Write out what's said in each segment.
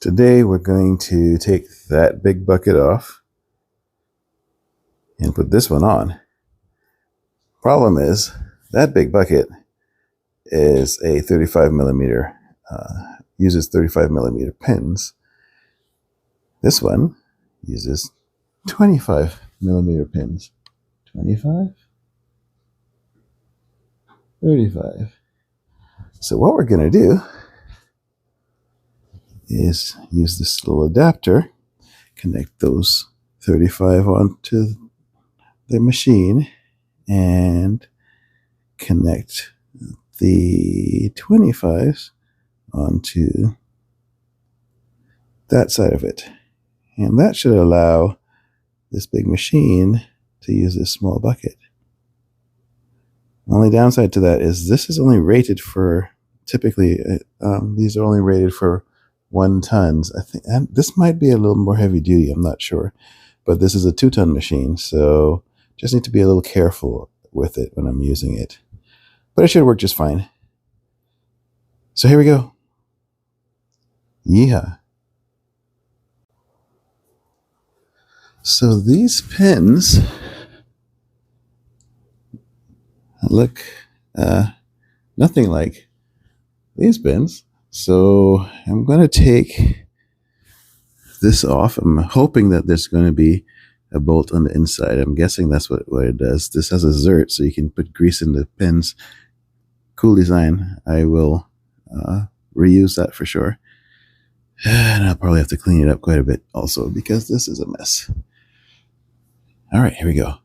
Today we're going to take that big bucket off and put this one on. Problem is, that big bucket is a 35 millimeter, uses 35 millimeter pins. This one uses 25 millimeter pins. 25? 35. So what we're going to do is use this little adapter, connect those 35 onto the machine, and connect the 25s onto that side of it. And that should allow this big machine to use this small bucket. The only downside to that is this is only rated for, typically, these are only rated for 1 tons. I think, and this might be a little more heavy duty, I'm not sure. But this is a 2-ton machine, so just need to be a little careful with it when I'm using it. But it should work just fine. So here we go. Yeehaw. So these pins look nothing like these pins. So I'm going to take this off. I'm hoping that there's going to be a bolt on the inside. I'm guessing that's what it does. This has a zert, so you can put grease in the pins. Cool design. I will reuse that for sure. And I'll probably have to clean it up quite a bit also because this is a mess. All right, here we go.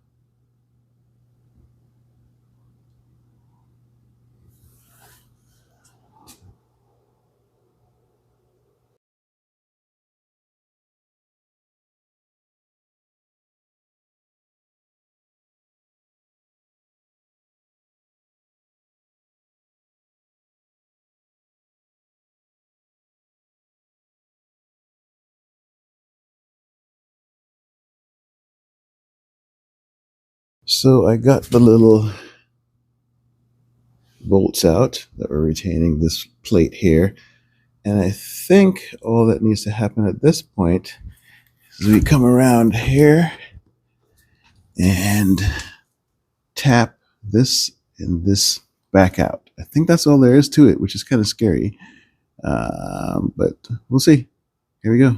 So I got the little bolts out that were retaining this plate here. And I think all that needs to happen at this point is we come around here and tap this and this back out. I think that's all there is to it, which is kind of scary. But we'll see. Here we go.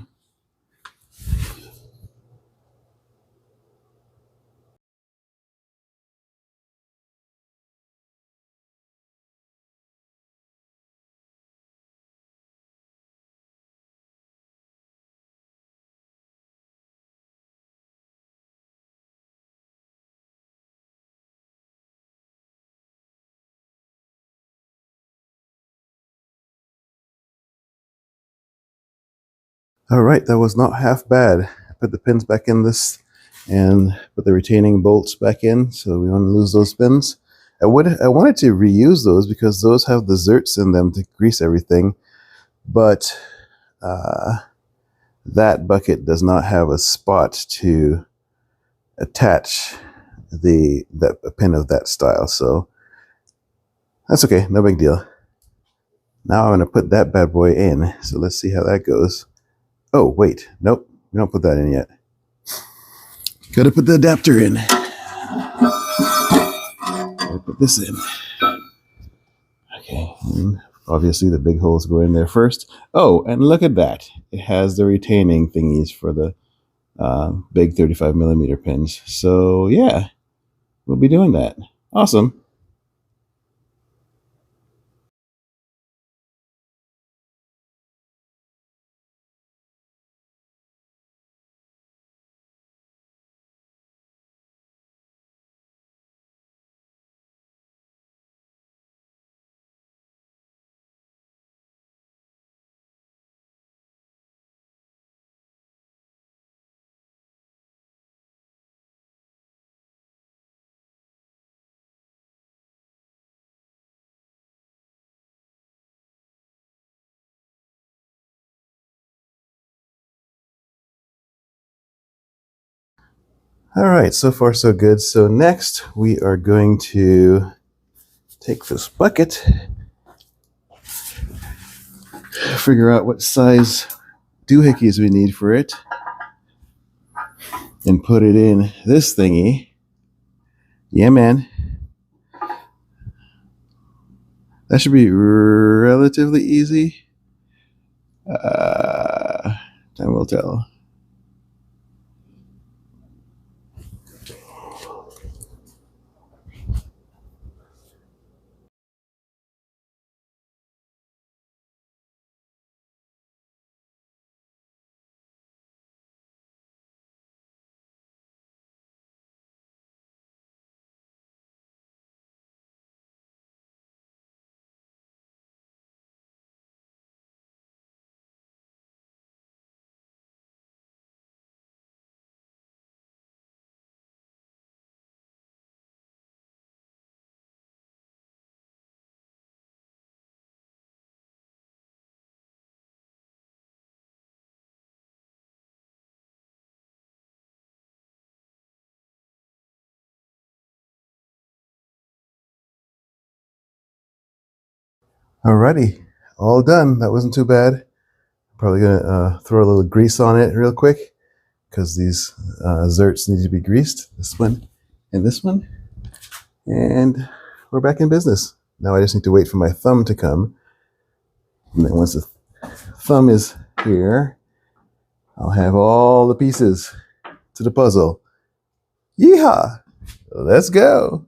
All right, that was not half bad. I put the pins back in this and put the retaining bolts back in, so we don't lose those pins. I wanted to reuse those because those have the zerts in them to grease everything, but that bucket does not have a spot to attach a pin of that style, so that's okay, no big deal. Now I'm going to put that bad boy in, so let's see how that goes. Oh, wait, nope, we don't put that in yet. Gotta put the adapter in. Gotta put this in. Okay, and obviously the big holes go in there first. Oh, and look at that. It has the retaining thingies for the big 35 millimeter pins. So yeah, we'll be doing that. Awesome. All right, so far so good. So next we are going to take this bucket, figure out what size doohickeys we need for it and put it in this thingy. Yeah, man. That should be relatively easy. Time will tell. Alrighty, all done. That wasn't too bad. Probably gonna throw a little grease on it real quick because these zerts need to be greased. This one and this one. And we're back in business. Now I just need to wait for my thumb to come. And then once the thumb is here, I'll have all the pieces to the puzzle. Yeehaw! Let's go!